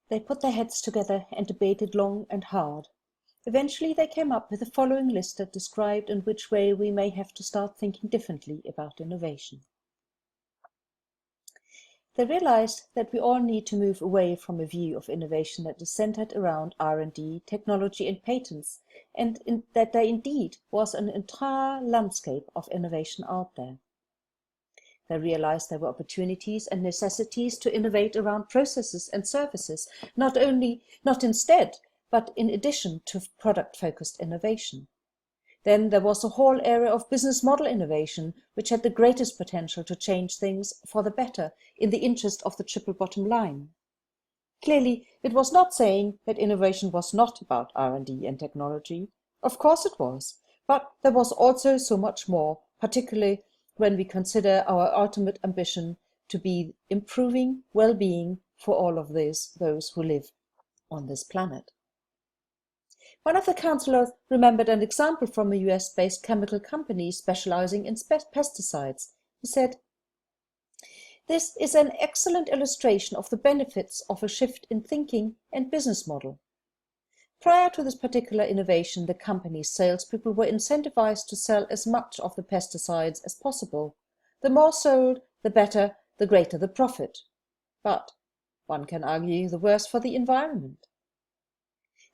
They put their heads together and debated long and hard. Eventually they came up with the following list that described in which way we may have to start thinking differently about innovation. They realized that we all need to move away from a view of innovation that is centered around R&D, technology and patents, and that there indeed was an entire landscape of innovation out there. They realized there were opportunities and necessities to innovate around processes and services, not instead, but in addition to product-focused innovation. Then there was the whole area of business model innovation, which had the greatest potential to change things for the better in the interest of the triple bottom line. Clearly, it was not saying that innovation was not about R&D and technology. Of course it was, but there was also so much more, particularly when we consider our ultimate ambition to be improving well-being for all of those who live on this planet. One of the councillors remembered an example from a US-based chemical company specializing in pesticides. He said, "This is an excellent illustration of the benefits of a shift in thinking and business model. Prior to this particular innovation, the company's salespeople were incentivized to sell as much of the pesticides as possible. The more sold, the better, the greater the profit. But one can argue the worse for the environment.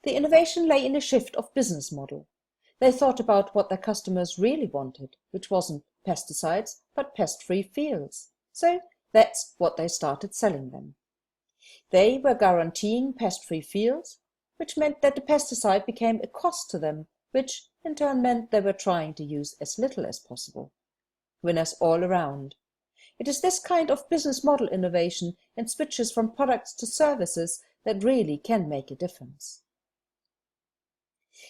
The innovation lay in a shift of business model. They thought about what their customers really wanted, which wasn't pesticides, but pest-free fields. So that's what they started selling them. They were guaranteeing pest-free fields, which meant that the pesticide became a cost to them, which in turn meant they were trying to use as little as possible. Winners all around. It is this kind of business model innovation and switches from products to services that really can make a difference.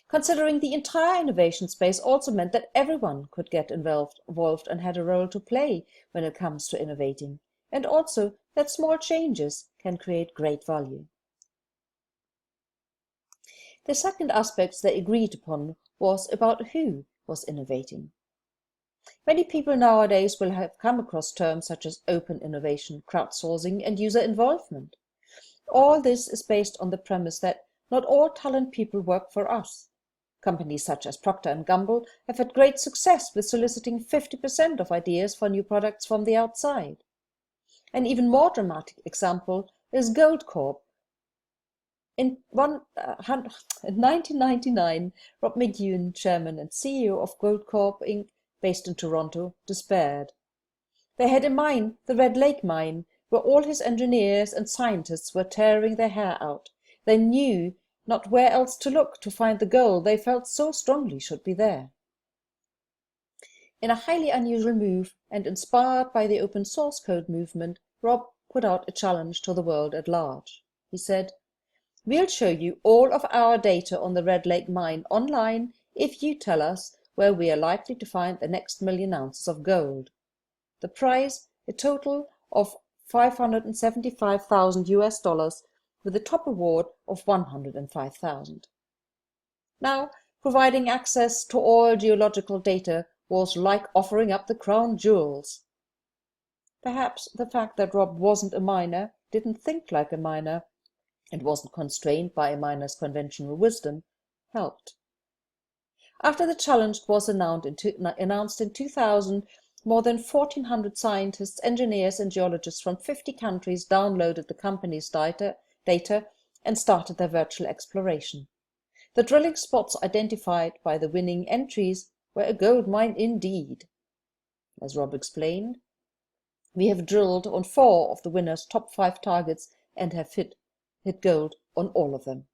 Considering the entire innovation space also meant that everyone could get involved and had a role to play when it comes to innovating, and also that small changes can create great value. The second aspect they agreed upon was about who was innovating. Many people nowadays will have come across terms such as open innovation, crowdsourcing, and user involvement. All this is based on the premise that not all talent people work for us. Companies such as Procter & Gamble have had great success with soliciting 50% of ideas for new products from the outside. An even more dramatic example is Goldcorp. In 1999, Rob McEwen, chairman and CEO of Goldcorp Inc., based in Toronto, despaired. They had a mine, the Red Lake mine, where all his engineers and scientists were tearing their hair out. They knew not where else to look to find the gold they felt so strongly should be there. In a highly unusual move, and inspired by the open source code movement, Rob put out a challenge to the world at large. He said, "We'll show you all of our data on the Red Lake mine online if you tell us where we are likely to find the next 1,000,000 ounces of gold. The prize, a total of $575,000 US, with a top award of $105,000. Now, providing access to all geological data was like offering up the crown jewels. Perhaps the fact that Rob wasn't a miner, didn't think like a miner, and wasn't constrained by a miner's conventional wisdom, helped. After the challenge was announced in 2000, more than 1,400 scientists, engineers and geologists from 50 countries downloaded the company's data and started their virtual exploration. The drilling spots identified by the winning entries were a gold mine indeed. As Rob explained, "We have drilled on 4 of the winners' top 5 targets and have hit gold on all of them."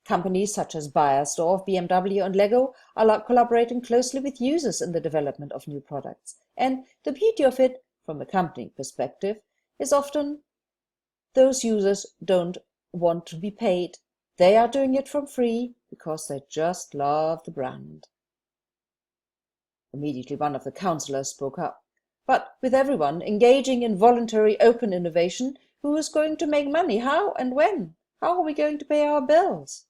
Companies such as Bayersdorf, BMW and Lego are collaborating closely with users in the development of new products. And the beauty of it, from a company perspective, is often those users don't want to be paid. They are doing it for free because they just love the brand. Immediately one of the councillors spoke up. "But with everyone engaging in voluntary open innovation, who is going to make money? How and when? How are we going to pay our bills?"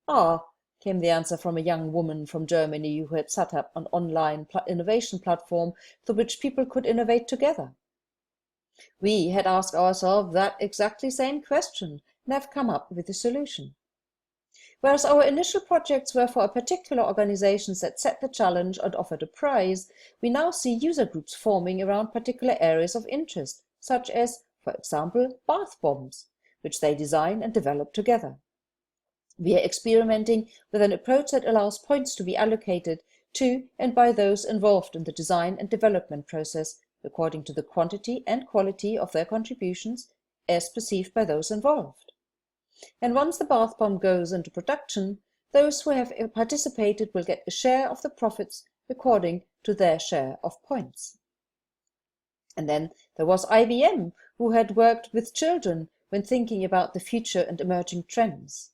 "Ah," came the answer from a young woman from Germany who had set up an online innovation platform through which people could innovate together. We had asked ourselves that exactly same question and have come up with a solution. Whereas our initial projects were for a particular organizations that set the challenge and offered a prize, we now see user groups forming around particular areas of interest, such as, for example, bath bombs, which they design and develop together. We are experimenting with an approach that allows points to be allocated to and by those involved in the design and development process according to the quantity and quality of their contributions as perceived by those involved. And once the bath bomb goes into production, those who have participated will get a share of the profits according to their share of points. And then there was IBM, who had worked with children when thinking about the future and emerging trends.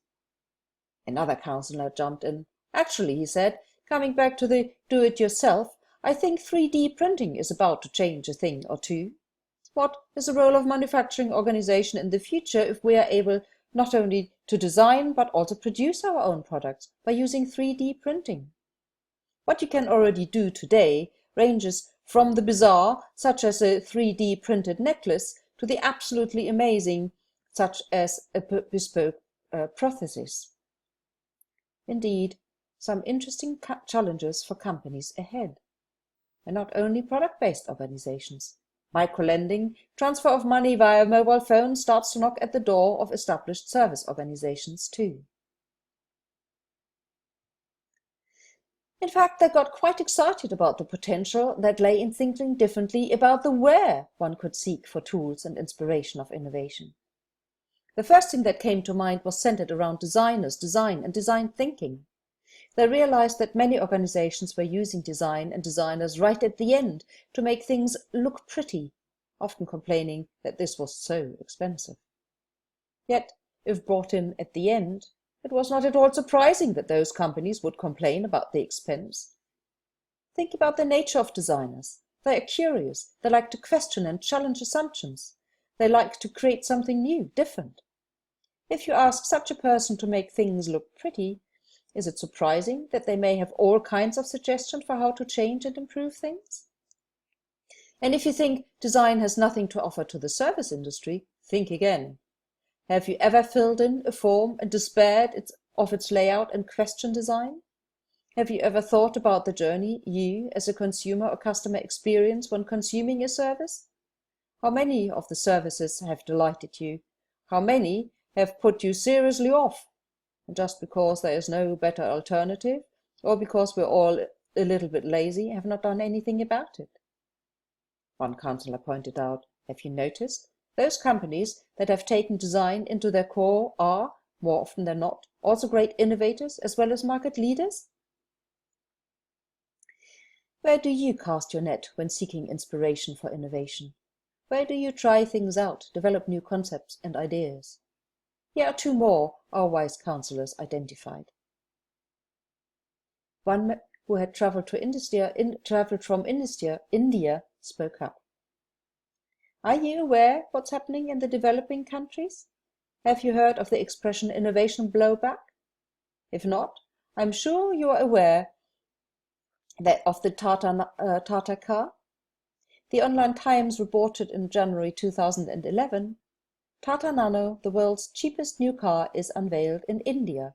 Another councillor jumped in. Actually, he said, coming back to the do-it-yourself, I think 3D printing is about to change a thing or two. What is the role of manufacturing organization in the future if we are able not only to design but also produce our own products by using 3D printing? What you can already do today ranges from the bizarre, such as a 3D printed necklace, to the absolutely amazing, such as a bespoke prosthesis. Indeed, some interesting challenges for companies ahead. And not only product-based organizations. Microlending, transfer of money via mobile phone starts to knock at the door of established service organizations too. In fact, they got quite excited about the potential that lay in thinking differently about the where one could seek for tools and inspiration of innovation. The first thing that came to mind was centered around designers, design and design thinking. They realized that many organizations were using design and designers right at the end to make things look pretty, often complaining that this was so expensive. Yet, if brought in at the end, it was not at all surprising that those companies would complain about the expense. Think about the nature of designers. They are curious, they like to question and challenge assumptions. They like to create something new, different. If you ask such a person to make things look pretty, is it surprising that they may have all kinds of suggestions for how to change and improve things? And if you think design has nothing to offer to the service industry, think again. Have you ever filled in a form and despaired of its layout and questioned design? Have you ever thought about the journey you, as a consumer or customer, experience when consuming a service? How many of the services have delighted you? How many have put you seriously off? And just because there is no better alternative, or because we're all a little bit lazy, have not done anything about it. One councillor pointed out, have you noticed? Those companies that have taken design into their core are, more often than not, also great innovators as well as market leaders. Where do you cast your net when seeking inspiration for innovation? Where do you try things out, develop new concepts and ideas? Here are two more our wise councillors identified. One who had travelled from India, spoke up. Are you aware what's happening in the developing countries? Have you heard of the expression innovation blowback? If not, I'm sure you are aware of the Tata car. The Online Times reported in January 2011, Tata Nano, the world's cheapest new car, is unveiled in India,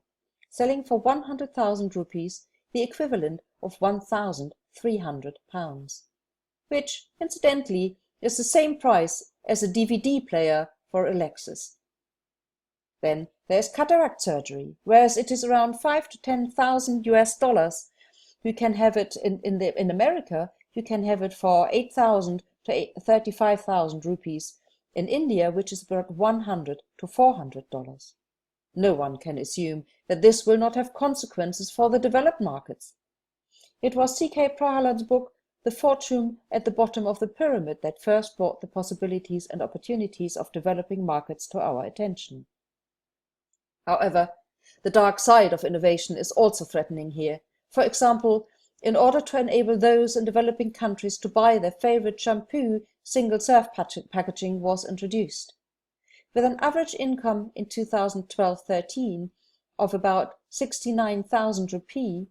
selling for 100,000 rupees, the equivalent of £1,300, which, incidentally, is the same price as a DVD player for a Lexus. Then there's cataract surgery, whereas it is around 5,000 to 10,000 US. You can have it in America. You can have it for 8,000 to 35,000 rupees. In India, which is about $100 to $400. No one can assume that this will not have consequences for the developed markets. It was C.K. Prahalad's book, The Fortune at the Bottom of the Pyramid, that first brought the possibilities and opportunities of developing markets to our attention. However, the dark side of innovation is also threatening here. For example, in order to enable those in developing countries to buy their favorite shampoo, single-serve packaging was introduced. With an average income in 2012-13 of about 69,000 rupee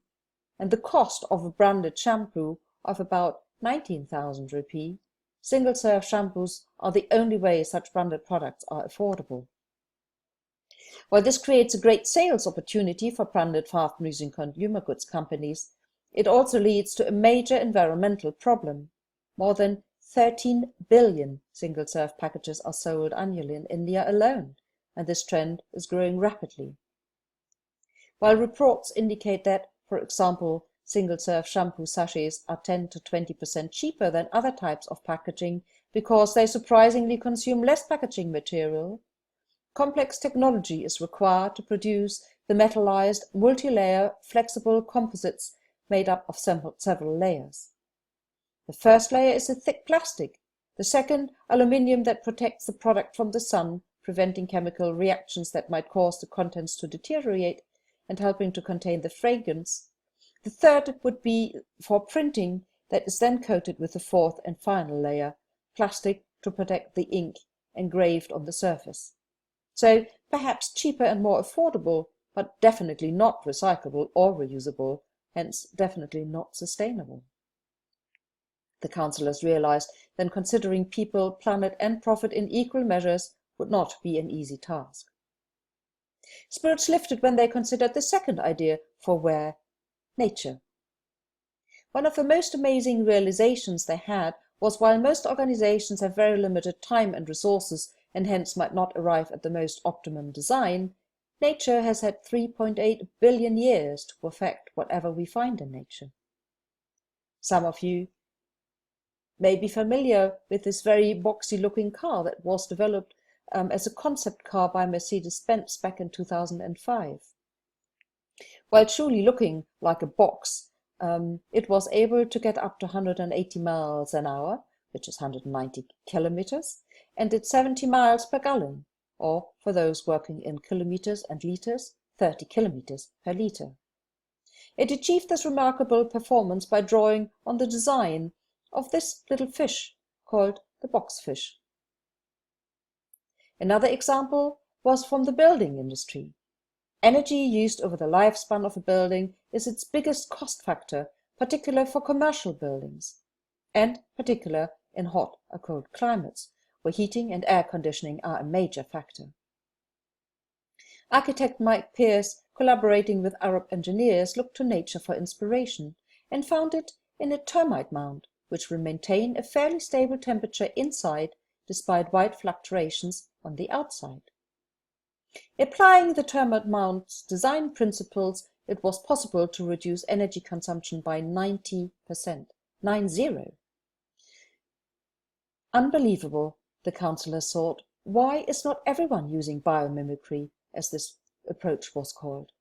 and the cost of a branded shampoo of about 19,000 rupee, single-serve shampoos are the only way such branded products are affordable. While this creates a great sales opportunity for branded fast-moving consumer goods companies, it also leads to a major environmental problem. More than 13 billion single-serve packages are sold annually in India alone, and this trend is growing rapidly. While reports indicate that, for example, single-serve shampoo sachets are 10 to 20% cheaper than other types of packaging because they surprisingly consume less packaging material, complex technology is required to produce the metallized, multi-layer, flexible composites made up of several layers. The first layer is a thick plastic, the second aluminium that protects the product from the sun, preventing chemical reactions that might cause the contents to deteriorate and helping to contain the fragrance. The third would be for printing, that is then coated with the fourth and final layer, plastic, to protect the ink engraved on the surface. So perhaps cheaper and more affordable, but definitely not recyclable or reusable, hence definitely not sustainable. The councillors realized that considering people, planet and profit in equal measures would not be an easy task. Spirits lifted when they considered the second idea for where: nature. One of the most amazing realizations they had was while most organizations have very limited time and resources and hence might not arrive at the most optimum design, nature has had 3.8 billion years to perfect whatever we find in nature. Some of you may be familiar with this very boxy-looking car that was developed as a concept car by Mercedes-Benz back in 2005. While truly looking like a box, it was able to get up to 180 miles an hour, which is 190 kilometers, and at 70 miles per gallon, or for those working in kilometers and liters, 30 kilometers per liter. It achieved this remarkable performance by drawing on the design of this little fish called the boxfish. Another example was from the building industry. Energy used over the lifespan of a building is its biggest cost factor, particularly for commercial buildings, and particular in hot or cold climates, where heating and air conditioning are a major factor. Architect Mike Pierce, collaborating with Arab engineers, looked to nature for inspiration and found it in a termite mound, which will maintain a fairly stable temperature inside despite wide fluctuations on the outside. Applying the termite mount's design principles, it was possible to reduce energy consumption by 90%. 90. Unbelievable, the councillors thought. Why is not everyone using biomimicry, as this approach was called?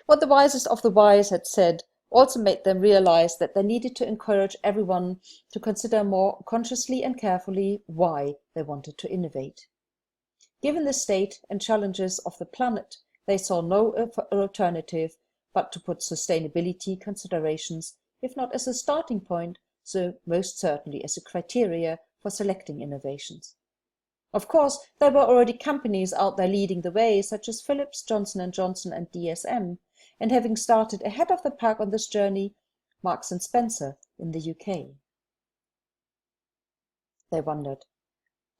What the wisest of the wise had said also made them realize that they needed to encourage everyone to consider more consciously and carefully why they wanted to innovate. Given the state and challenges of the planet, they saw no alternative but to put sustainability considerations, if not as a starting point, so most certainly as a criteria for selecting innovations. Of course, there were already companies out there leading the way, such as Philips, Johnson & Johnson and DSM, and having started ahead of the pack on this journey, Marks & Spencer in the UK. They wondered,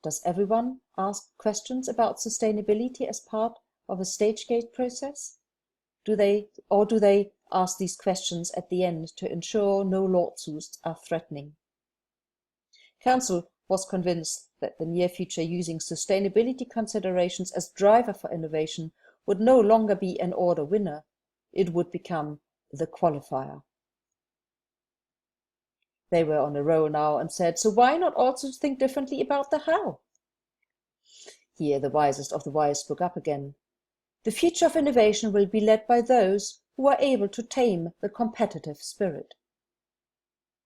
does everyone ask questions about sustainability as part of a stage-gate process? Do they ask these questions at the end to ensure no lawsuits are threatening? Council was convinced that the near future using sustainability considerations as driver for innovation would no longer be an order winner, it would become the qualifier. They were on a roll now and said, so why not also think differently about the how? Here the wisest of the wise spoke up again. The future of innovation will be led by those who are able to tame the competitive spirit.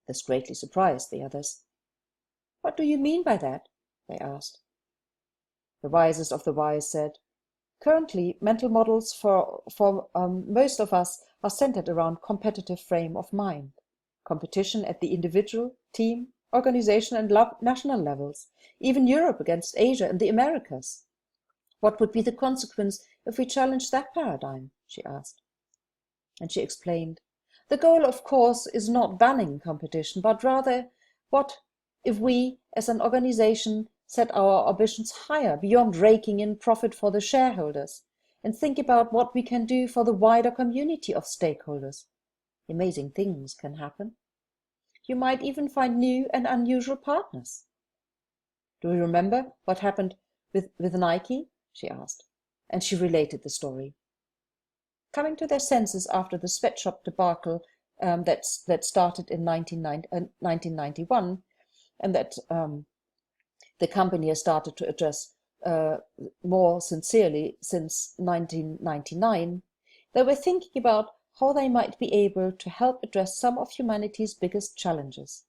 This greatly surprised the others. What do you mean by that? They asked. The wisest of the wise said, currently, mental models for most of us are centered around competitive frame of mind, competition at the individual, team, organization and national levels, even Europe against Asia and the Americas. What would be the consequence if we challenged that paradigm? She asked. And she explained, The goal, of course, is not banning competition, but rather, what if we, as an organization, set our ambitions higher, beyond raking in profit for the shareholders, and think about what we can do for the wider community of stakeholders? Amazing things can happen. You might even find new and unusual partners. Do you remember what happened with Nike? She asked, and she related the story. Coming to their senses after the sweatshop debacle that started in 1991, and that the company has started to address more sincerely since 1999, they were thinking about how they might be able to help address some of humanity's biggest challenges.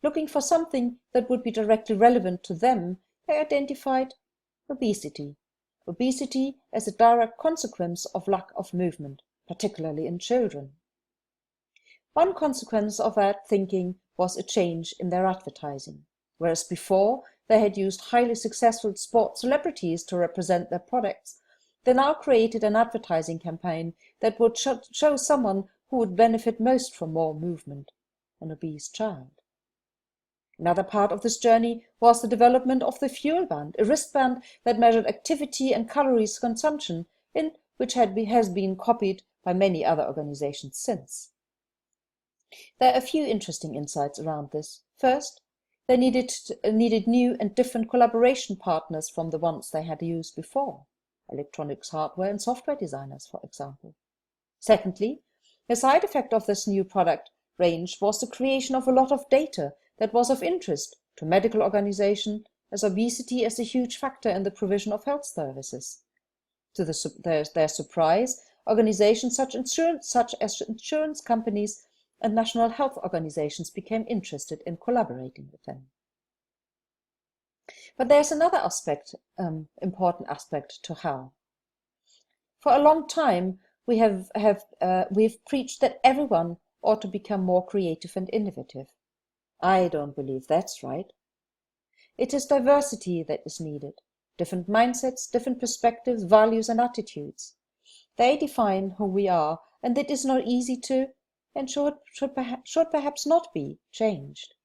Looking for something that would be directly relevant to them, they identified obesity. Obesity as a direct consequence of lack of movement, particularly in children. One consequence of that thinking was a change in their advertising. Whereas before they had used highly successful sports celebrities to represent their products, they now created an advertising campaign that would show someone who would benefit most from more movement, an obese child. Another part of this journey was the development of the Fuel Band, a wristband that measured activity and calories consumption, which has been copied by many other organizations since. There are a few interesting insights around this. First, they needed new and different collaboration partners from the ones they had used before, electronics hardware and software designers, for example. Secondly, a side effect of this new product range was the creation of a lot of data that was of interest to medical organizations, as obesity is a huge factor in the provision of health services. To their surprise, organizations such as insurance companies and national health organizations became interested in collaborating with them. But there's another important aspect to how. For a long time, we've preached that everyone ought to become more creative and innovative. I don't believe that's right. It is diversity that is needed. Different mindsets, different perspectives, values and attitudes. They define who we are, and it is not easy to, and should perhaps not be, changed.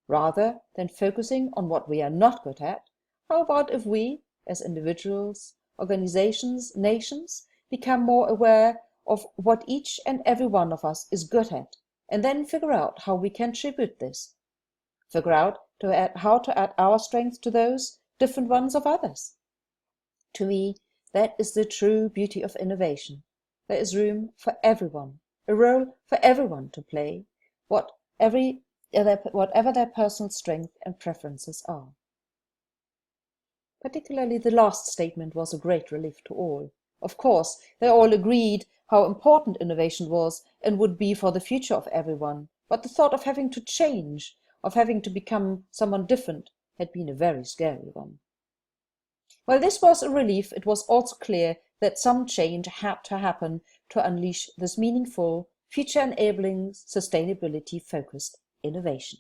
Rather than focusing on what we are not good at, how about if we, as individuals, organizations, nations, become more aware of what each and every one of us is good at, and then figure out how we can tribute this. Figure out how to add our strengths to those different ones of others. To me, that is the true beauty of innovation. There is room for everyone, a role for everyone to play, whatever their personal strength and preferences are. Particularly the last statement was a great relief to all. Of course, they all agreed how important innovation was and would be for the future of everyone, but the thought of having to change, of having to become someone different, had been a very scary one. While this was a relief, it was also clear that some change had to happen to unleash this meaningful, future-enabling, sustainability-focused innovation.